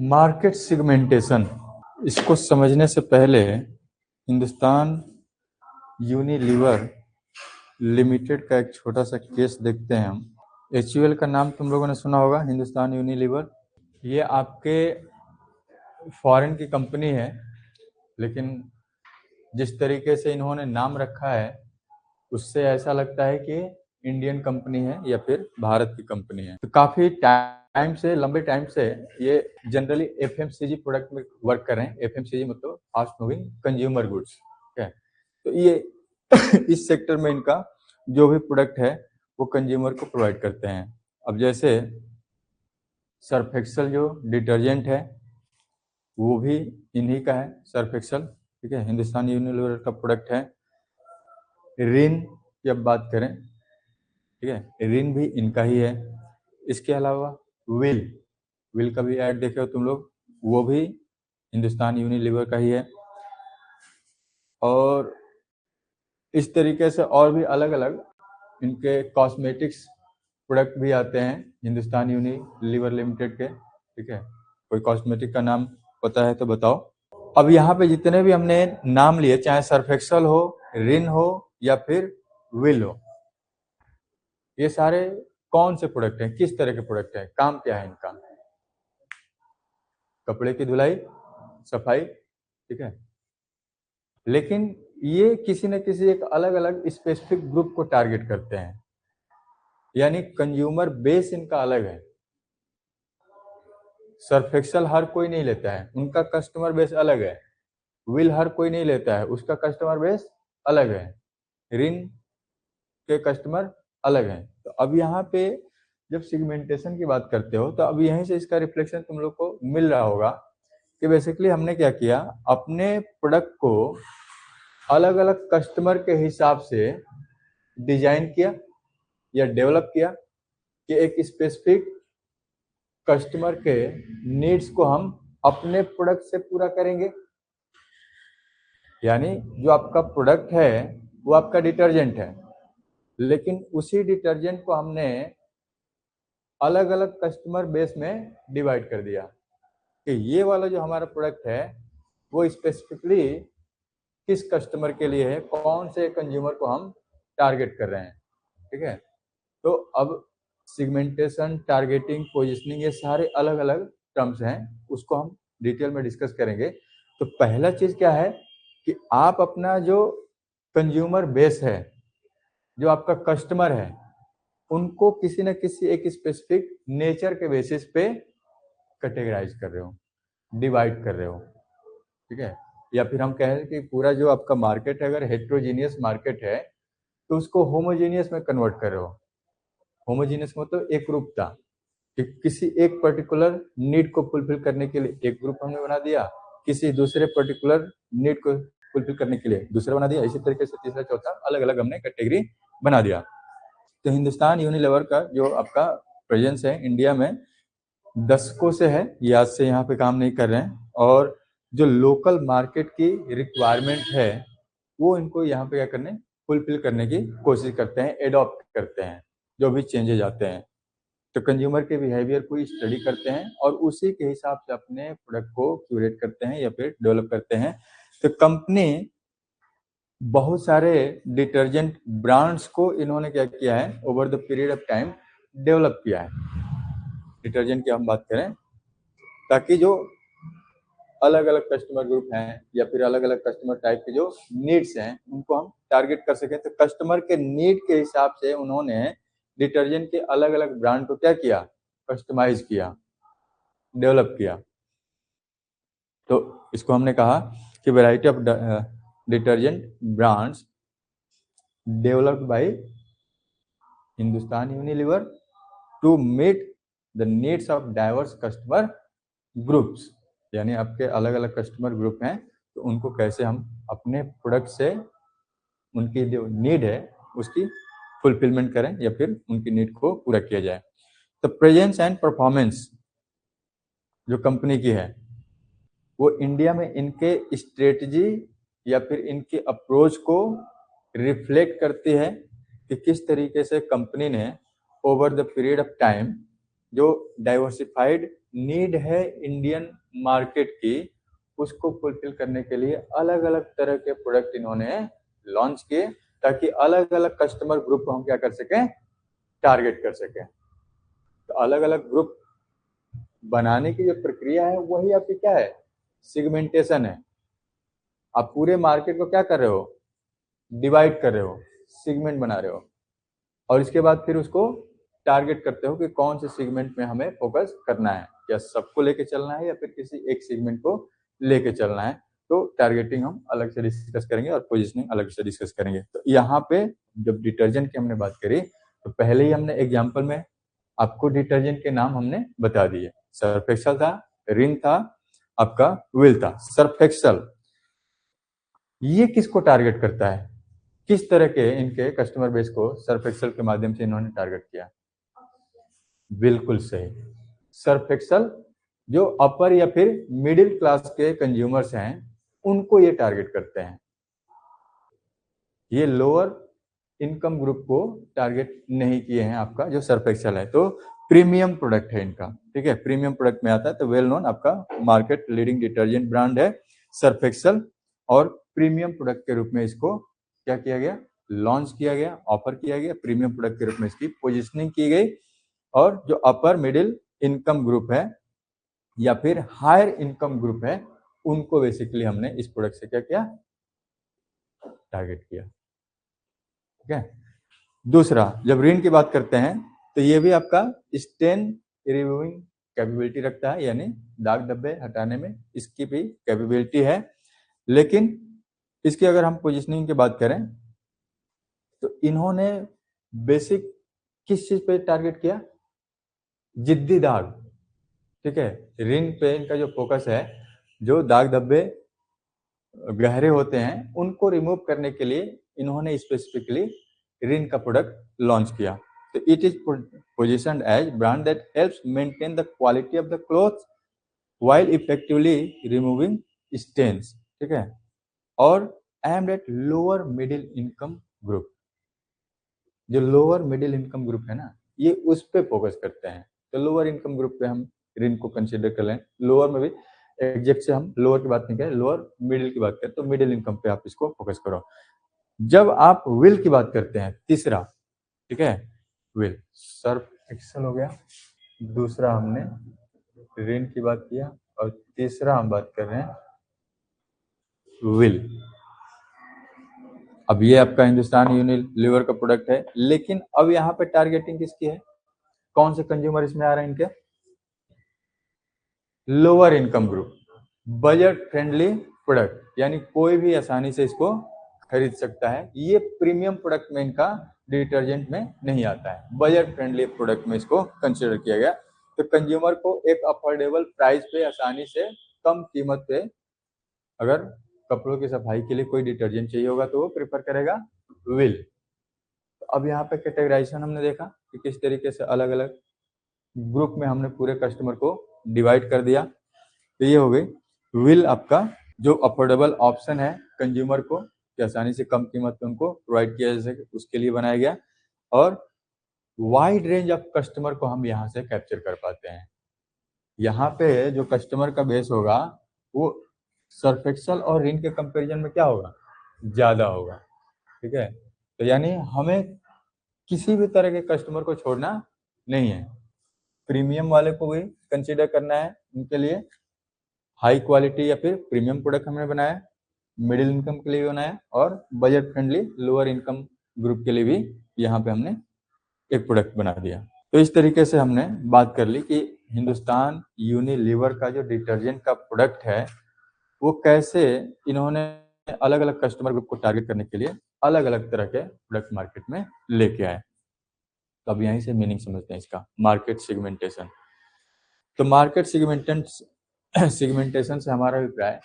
Market segmentation, इसको समझने से पहले हिंदुस्तान यूनिलीवर लिमिटेड का एक छोटा सा केस देखते हैं हम। HUL का नाम तुम लोगों ने सुना होगा, हिंदुस्तान यूनिलीवर। ये आपके फॉरेन की कंपनी है, लेकिन जिस तरीके से इन्होंने नाम रखा है उससे ऐसा लगता है कि इंडियन कंपनी है या फिर भारत की कंपनी है। तो काफी टाइम से, लंबे टाइम से ये जनरली FMCG प्रोडक्ट में वर्क कर रहे हैं। FMCG मतलब फास्ट मूविंग कंज्यूमर गुड्स, ठीक है। तो ये इस सेक्टर में इनका जो भी प्रोडक्ट है वो कंज्यूमर को प्रोवाइड करते हैं। अब जैसे सर्फ एक्सेल जो डिटर्जेंट है वो भी इन्हीं का है, सर्फ एक्सेल, ठीक है, हिंदुस्तान यूनिलीवर का प्रोडक्ट है। रिन की अब बात करें, ठीक है, रिन भी इनका ही है। इसके अलावा विल विल का भी ऐड देखे हो तुम लोग, वो भी हिंदुस्तान यूनिलीवर का ही है। और इस तरीके से और भी अलग अलग इनके कॉस्मेटिक्स प्रोडक्ट भी आते हैं हिंदुस्तान यूनिलीवर लिमिटेड के, ठीक है। कोई कॉस्मेटिक का नाम पता है तो बताओ। अब यहाँ पे जितने भी हमने नाम लिए, चाहे सर्फ एक्सेल हो, रिन हो या फिर विल हो, ये सारे कौन से प्रोडक्ट हैं, किस तरह के प्रोडक्ट हैं, काम क्या है इनका? कपड़े की धुलाई, सफाई, ठीक है। लेकिन ये किसी न किसी एक अलग अलग स्पेसिफिक ग्रुप को टारगेट करते हैं, यानी कंज्यूमर बेस इनका अलग है। सर्फ एक्सेल हर कोई नहीं लेता है, उनका कस्टमर बेस अलग है। विल हर कोई नहीं लेता है, उसका कस्टमर बेस अलग है। रिन के कस्टमर अलग हैं। तो अब यहाँ पे जब सेगमेंटेशन की बात करते हो तो अब यहीं से इसका रिफ्लेक्शन तुम लोग को मिल रहा होगा कि बेसिकली हमने क्या किया, अपने प्रोडक्ट को अलग अलग कस्टमर के हिसाब से डिजाइन किया या डेवलप किया कि एक स्पेसिफिक कस्टमर के नीड्स को हम अपने प्रोडक्ट से पूरा करेंगे। यानी जो आपका प्रोडक्ट है वो आपका डिटर्जेंट है, लेकिन उसी डिटर्जेंट को हमने अलग अलग कस्टमर बेस में डिवाइड कर दिया कि ये वाला जो हमारा प्रोडक्ट है वो स्पेसिफिकली किस कस्टमर के लिए है, कौन से कंज्यूमर को हम टारगेट कर रहे हैं, ठीक है। तो अब सेगमेंटेशन, टारगेटिंग, पोजिशनिंग, ये सारे अलग अलग टर्म्स हैं, उसको हम डिटेल में डिस्कस करेंगे। तो पहला चीज क्या है कि आप अपना जो कंज्यूमर बेस है, जो आपका कस्टमर है, उनको किसी न किसी एक स्पेसिफिक नेचर के बेसिस पे कैटेगराइज कर रहे हो, डिवाइड कर रहे हो, ठीक है। या फिर हम कहें कि पूरा जो आपका मार्केट है, अगर हेट्रोजीनियस मार्केट है तो उसको होमोजीनियस में कन्वर्ट कर रहे हो। होमोजीनियस मतलब एक रूपता, कि किसी एक पर्टिकुलर नीड को फुलफिल करने के लिए एक ग्रुप हमने बना दिया, किसी दूसरे पर्टिकुलर नीड को फुलफिल करने के लिए दूसरा बना दिया, इसी तरीके से तीसरा चौथा अलग अलग हमने कैटेगरी बना दिया। तो हिंदुस्तान यूनिलीवर का जो आपका प्रेजेंस है इंडिया में दशकों से है, ये आज से यहाँ पे काम नहीं कर रहे हैं। और जो लोकल मार्केट की रिक्वायरमेंट है वो इनको यहाँ पे क्या करने, फुलफिल करने की कोशिश करते हैं, एडॉप्ट करते हैं जो भी चेंजेज आते हैं। तो कंज्यूमर के बिहेवियर को स्टडी करते हैं और उसी के हिसाब से अपने प्रोडक्ट को क्यूरेट करते हैं या फिर डेवलप करते हैं। तो कंपनी बहुत सारे डिटर्जेंट ब्रांड्स को इन्होंने क्या किया है, over the period of time develop किया है। डिटर्जेंट की हम बात करें, ताकि जो अलग अलग कस्टमर ग्रुप हैं या फिर अलग अलग कस्टमर टाइप के जो नीड्स हैं उनको हम टारगेट कर सकें। तो कस्टमर के नीड के हिसाब से उन्होंने डिटर्जेंट के अलग अलग ब्रांड को क्या किया, कस्टमाइज किया, डेवलप किया। तो इसको हमने कहा कि variety of detergent brands developed by Hindustan Unilever to meet the needs of diverse customer groups. यानी आपके अलग अलग कस्टमर ग्रुप हैं तो उनको कैसे हम अपने प्रोडक्ट से उनकी जो नीड है उसकी फुलफिलमेंट करें या फिर उनकी नीड को पूरा किया जाए। तो प्रेजेंस एंड परफॉर्मेंस जो कंपनी की है वो इंडिया में इनके स्ट्रेटजी या फिर इनकी अप्रोच को रिफ्लेक्ट करती है कि किस तरीके से कंपनी ने over the period of time जो डाइवर्सिफाइड नीड है इंडियन मार्केट की, उसको फुलफिल करने के लिए अलग अलग तरह के प्रोडक्ट इन्होंने लॉन्च किए, ताकि अलग अलग कस्टमर ग्रुप को हम क्या कर सकें, टारगेट कर सकें। तो अलग अलग ग्रुप बनाने की जो प्रक्रिया है वही आपकी क्या है, सेगमेंटेशन है। आप पूरे मार्केट को क्या कर रहे हो, डिवाइड कर रहे हो, सेगमेंट बना रहे हो, और इसके बाद फिर उसको टारगेट करते हो कि कौन से सेगमेंट में हमें फोकस करना है, या सबको लेके चलना है या फिर किसी एक सेगमेंट को लेके चलना है। तो टारगेटिंग हम अलग से डिस्कस करेंगे और पोजीशनिंग अलग से डिस्कस करेंगे। तो यहाँ पे जब डिटर्जेंट की हमने बात करी तो पहले ही हमने एग्जाम्पल में आपको डिटर्जेंट के नाम हमने बता दिए। सर्फ एक्सेल था, रिन था, आपका विल था। सर्फ एक्सेल ये किसको टारगेट करता है, किस तरह के इनके कस्टमर बेस को सर्फ एक्सेल के माध्यम से इन्होंने टारगेट किया? बिल्कुल सही, सर्फ एक्सेल जो अपर या फिर मिडिल क्लास के कंज्यूमर्स हैं उनको ये टारगेट करते हैं। ये लोअर इनकम ग्रुप को टारगेट नहीं किए हैं आपका जो सर्फ एक्सेल है। तो प्रीमियम प्रोडक्ट है इनका, ठीक है, प्रीमियम प्रोडक्ट में आता है। तो वेल नोन आपका मार्केट लीडिंग डिटर्जेंट ब्रांड है सर्फ एक्सेल, और प्रीमियम प्रोडक्ट के रूप में इसको क्या किया गया, लॉन्च किया गया, ऑफर किया गया, प्रीमियम प्रोडक्ट के रूप में इसकी पोजिशनिंग की गई। और जो अपर मिडिल इनकम ग्रुप है या फिर हायर इनकम ग्रुप है उनको बेसिकली हमने इस प्रोडक्ट से क्या किया, टारगेट किया। ठीक है। दूसरा, जब ऋण की बात करते हैं तो ये भी आपका स्टेन रिमूविंग कैपेबिलिटी रखता है, यानी दाग धब्बे हटाने में इसकी भी कैपेबिलिटी है। लेकिन इसकी अगर हम पोजिशनिंग की बात करें तो इन्होंने बेसिक किस चीज पे टारगेट किया, जिद्दी दाग। ठीक है, ऋण पे इनका जो फोकस है, जो दाग धब्बे गहरे होते हैं उनको रिमूव करने के लिए इन्होंने स्पेसिफिकली रिन का प्रोडक्ट लॉन्च किया। तो it is positioned as brand that helps maintain the quality of the cloth while effectively removing stains. ठीक है, और aimed at lower middle income group. जो लोअर मिडिल इनकम ग्रुप है ना, ये उस पे फोकस करते हैं। तो लोअर इनकम ग्रुप पे हम रिन को कंसिडर कर लें। लोअर में भी एग्जैक्ट से हम लोअर की बात नहीं करें, लोअर मिडिल की बात करें तो मिडिल इनकम पे आप इसको फोकस करो। जब आप विल की बात करते हैं, तीसरा, ठीक है, विल सर्फ एक्सेल हो गया, दूसरा हमने रिन की बात किया, और तीसरा हम बात कर रहे हैं विल। अब ये आपका हिंदुस्तान यूनिलीवर का प्रोडक्ट है, लेकिन अब यहाँ पे टारगेटिंग किसकी है, कौन से कंज्यूमर इसमें आ रहे हैं इनके, lower income group, budget friendly product, यानी कोई भी आसानी से इसको खरीद सकता है। ये प्रीमियम प्रोडक्ट में इनका डिटर्जेंट में नहीं आता है, बजट फ्रेंडली प्रोडक्ट में इसको कंसिडर किया गया। तो कंज्यूमर को एक अफोर्डेबल प्राइस पे आसानी से कम कीमत पे अगर कपड़ों की सफाई के लिए कोई डिटर्जेंट चाहिए होगा तो वो प्रेफर करेगा विल। तो अब यहाँ पे कैटेगराइजेशन हमने देखा कि किस तरीके से अलग अलग ग्रुप में हमने पूरे कस्टमर को डिवाइड कर दिया। तो ये हो गई विल, आपका जो अफोर्डेबल ऑप्शन है कंज्यूमर को कि आसानी से कम कीमत पे उनको प्रोवाइड किया जा सके, उसके लिए बनाया गया। और वाइड रेंज ऑफ कस्टमर को हम यहाँ से कैप्चर कर पाते हैं। यहाँ पे जो कस्टमर का बेस होगा वो सर्फ एक्सेल और रिन के कंपैरिजन में क्या होगा, ज्यादा होगा। ठीक है, तो यानी हमें किसी भी तरह के कस्टमर को छोड़ना नहीं है, प्रीमियम वाले को भी कंसीडर करना है, उनके लिए हाई क्वालिटी या फिर प्रीमियम प्रोडक्ट हमने बनाया, मिडिल इनकम के लिए भी बनाया, और budget friendly lower income group के लिए भी यहाँ पे हमने एक प्रोडक्ट बना दिया। तो इस तरीके से हमने बात कर ली कि हिंदुस्तान यूनिलीवर का जो डिटर्जेंट का प्रोडक्ट है वो कैसे इन्होंने अलग अलग कस्टमर ग्रुप को टारगेट करने के लिए अलग अलग तरह के प्रोडक्ट मार्केट में लेके आए। तो अब यहीं से मीनिंग समझते हैं इसका, मार्केट सेगमेंटेशन। तो मार्केट सेगमेंटेशन से हमारा अभिप्राय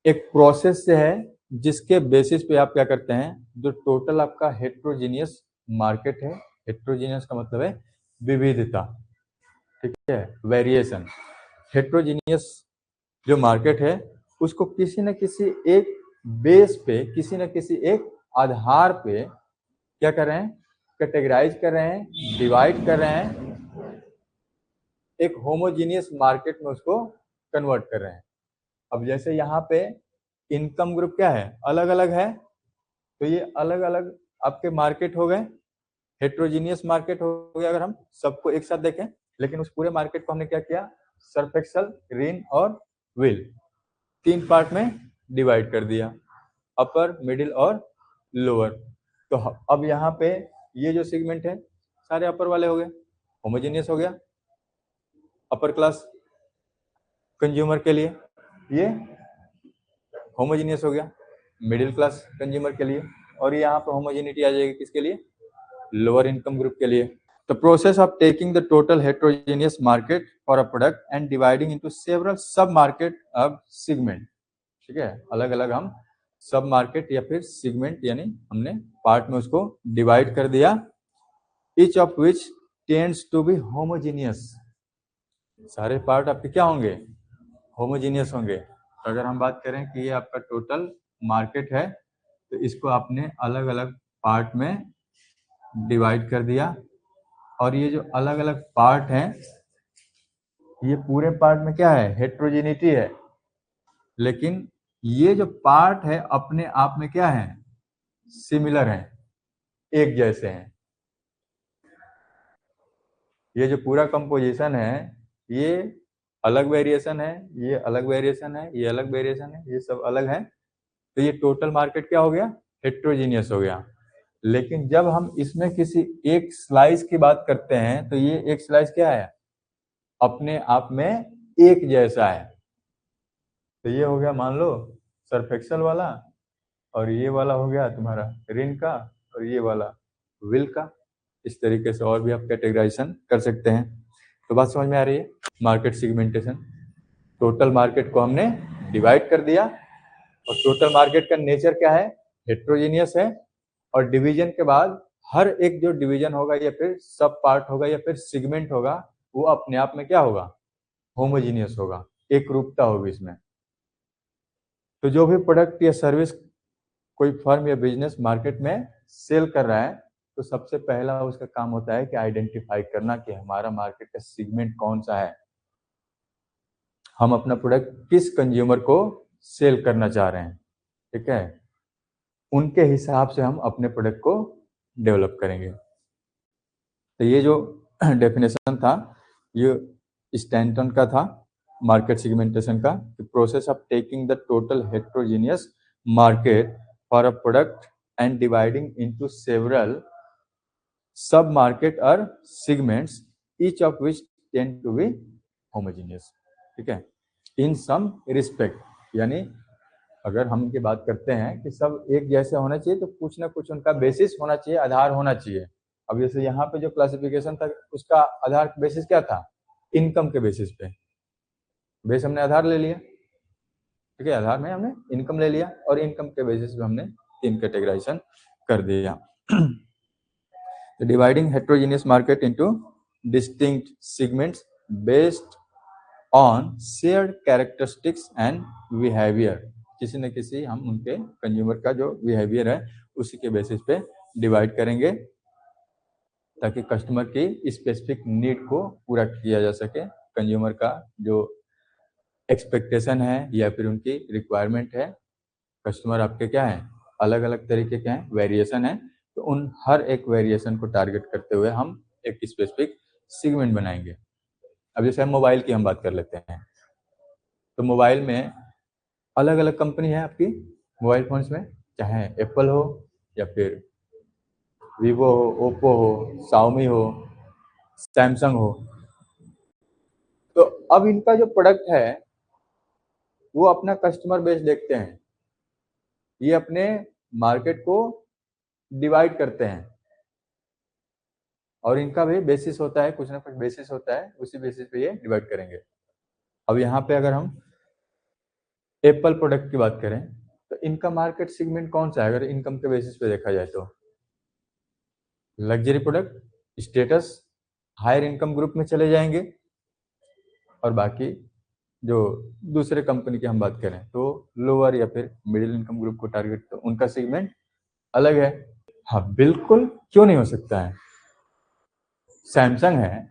एक प्रोसेस से है जिसके बेसिस पे आप क्या करते हैं, जो टोटल आपका हेट्रोजीनियस मार्केट है, हेट्रोजीनियस का मतलब है विविधता, ठीक है, वेरिएशन। हेट्रोजीनियस जो मार्केट है उसको किसी न किसी एक बेस पे, किसी न किसी एक आधार पे क्या कर रहे हैं, कैटेगराइज कर रहे हैं, डिवाइड कर रहे हैं, एक होमोजीनियस मार्केट में उसको कन्वर्ट कर रहे हैं। अब जैसे यहाँ पे इनकम ग्रुप क्या है, अलग अलग है, तो ये अलग अलग आपके मार्केट हो गए, हेट्रोजीनियस मार्केट हो गया अगर हम सबको एक साथ देखें। लेकिन उस पूरे मार्केट को हमने क्या किया, सर्फ एक्सल, रिन और व्हील, 3 पार्ट में डिवाइड कर दिया, अपर, मिडिल और लोअर। तो अब यहाँ पे ये जो सेगमेंट है सारे अपर वाले हो गए, होमोजेनियस हो गया, अपर क्लास कंज्यूमर के लिए, ये होमोजेनियस हो गया मिडिल क्लास कंज्यूमर के लिए, और यहाँ पे होमोजेनिटी आ जाएगी किसके लिए, लोअर इनकम ग्रुप के लिए। The process of taking the total heterogeneous market for a product and dividing into several sub market of segment, ठीक है, अलग अलग हम सब मार्केट या फिर सेगमेंट यानी हमने पार्ट में उसको डिवाइड कर दिया, each of which tends to be homogeneous, सारे पार्ट आपके क्या होंगे, होमोजीनियस होंगे। तो अगर हम बात करें कि ये आपका टोटल मार्केट है तो इसको आपने अलग अलग पार्ट में डिवाइड कर दिया, और ये जो अलग अलग पार्ट हैं ये पूरे पार्ट में क्या है, हेट्रोजेनिटी है, लेकिन ये जो पार्ट है अपने आप में क्या है, सिमिलर है, एक जैसे हैं। ये जो पूरा कंपोजिशन है ये अलग वेरिएशन है, ये अलग वेरिएशन है, ये अलग वेरिएशन है, ये सब अलग है, तो ये टोटल मार्केट क्या हो गया, हेट्रोजीनियस हो गया। लेकिन जब हम इसमें किसी एक स्लाइस की बात करते हैं तो ये एक स्लाइस क्या है, अपने आप में एक जैसा है। तो ये हो गया मान लो सर्फ एक्सेल वाला, और ये वाला हो गया तुम्हारा रिन का, और ये वाला विल का। इस तरीके से और भी आप कैटेगराइजेशन कर सकते हैं। तो बात समझ में आ रही है, मार्केट सेगमेंटेशन, टोटल मार्केट को हमने डिवाइड कर दिया, और टोटल मार्केट का नेचर क्या है, हेट्रोजीनियस है, और डिवीजन के बाद हर एक जो डिवीजन होगा या फिर सब पार्ट होगा या फिर सेगमेंट होगा वो अपने आप में क्या होगा, होमोजीनियस होगा, एक रूपता होगी इसमें। तो जो भी प्रोडक्ट या सर्विस कोई फर्म या बिजनेस मार्केट में सेल कर रहा है तो सबसे पहला उसका काम होता है कि आइडेंटिफाई करना कि हमारा मार्केट का सेगमेंट कौन सा है, हम अपना प्रोडक्ट किस कंज्यूमर को सेल करना चाह रहे हैं, ठीक है, उनके हिसाब से हम अपने प्रोडक्ट को डेवलप करेंगे। तो ये जो डेफिनेशन था ये स्टैंटन का था मार्केट सेगमेंटेशन का, process of taking the total heterogeneous market for a product and dividing into several sub market और segments each of which tend to be homogeneous, ठीक है, इन सम रिस्पेक्ट। यानी अगर हम इनकी बात करते हैं कि सब एक जैसे होना चाहिए तो कुछ ना कुछ उनका बेसिस होना चाहिए, आधार होना चाहिए। अब जैसे यहाँ पे जो क्लासिफिकेशन था उसका आधार बेसिस क्या था, इनकम के बेसिस पे, बेस हमने आधार ले लिया, ठीक है, आधार में हमने इनकम ले लिया, और इनकम के बेसिस पे हमने 3 कैटेगराइजेशन कर दिया। Dividing heterogeneous market into distinct segments based on shared characteristics and behavior, किसी न किसी हम उनके कंज्यूमर का जो बिहेवियर है उसी के बेसिस पे डिवाइड करेंगे ताकि कस्टमर की स्पेसिफिक नीड को पूरा किया जा सके, कंज्यूमर का जो एक्सपेक्टेशन है या फिर उनकी रिक्वायरमेंट है, कस्टमर आपके क्या है, अलग अलग तरीके के हैं, वेरिएशन है, तो उन हर एक वेरिएशन को टारगेट करते हुए हम एक स्पेसिफिक सेगमेंट बनाएंगे। अब जैसे हम मोबाइल की हम बात कर लेते हैं, तो मोबाइल में अलग अलग कंपनी है आपकी मोबाइल फोन्स में, चाहे एप्पल हो या फिर वीवो हो, ओप्पो हो, शाओमी हो, सैमसंग हो। तो अब इनका जो प्रोडक्ट है वो अपना कस्टमर बेस देखते हैं, ये अपने मार्केट को डिवाइड करते हैं, और इनका भी बेसिस होता है, कुछ ना कुछ बेसिस होता है, उसी बेसिस पे ये डिवाइड करेंगे। अब यहाँ पे अगर हम एप्पल प्रोडक्ट की बात करें तो इनका मार्केट सेगमेंट कौन सा है, अगर इनकम के बेसिस पे देखा जाए तो luxury product, status, higher income group में चले जाएंगे, और बाकी जो दूसरे कंपनी की हम बात करें तो लोअर या फिर मिडिल इनकम ग्रुप को टारगेट, तो उनका सेगमेंट अलग है। हाँ बिल्कुल, क्यों नहीं हो सकता है, सैमसंग है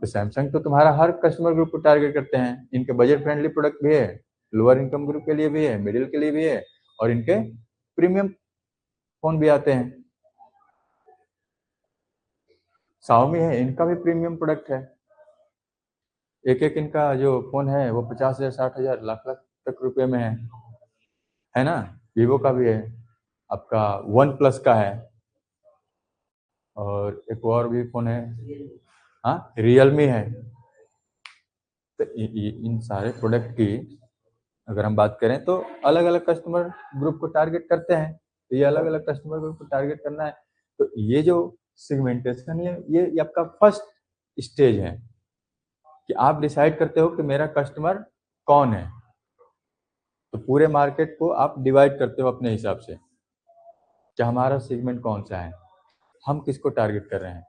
तो तो सैमसंग तो तुम्हारा हर कस्टमर ग्रुप को टारगेट करते हैं। इनके बजट फ्रेंडली प्रोडक्ट भी है, लोअर इनकम ग्रुप के लिए भी है, मिडिल के लिए भी है, और इनके प्रीमियम फोन भी आते हैं। Xiaomi है, इनका भी प्रीमियम प्रोडक्ट है। एक एक इनका जो फोन है वो 50,000, 60,000, लाख लाख तक रुपए में है ना। वीवो का भी है, आपका वन प्लस का है, और एक और भी फोन है, हाँ रियलमी है। तो इन सारे प्रोडक्ट की अगर हम बात करें तो अलग अलग कस्टमर ग्रुप को टारगेट करते हैं। तो ये अलग अलग कस्टमर ग्रुप को टारगेट करना है, तो ये जो सेगमेंटेशन है ये आपका फर्स्ट स्टेज है कि आप डिसाइड करते हो कि मेरा कस्टमर कौन है। तो पूरे मार्केट को आप डिवाइड करते हो अपने हिसाब से कि हमारा सेगमेंट कौन सा है, हम किसको टारगेट कर रहे हैं,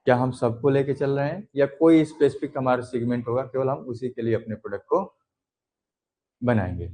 क्या हम सबको लेके चल रहे हैं या कोई स्पेसिफिक हमारा सेगमेंट होगा, केवल हम उसी के लिए अपने प्रोडक्ट को बनाएंगे।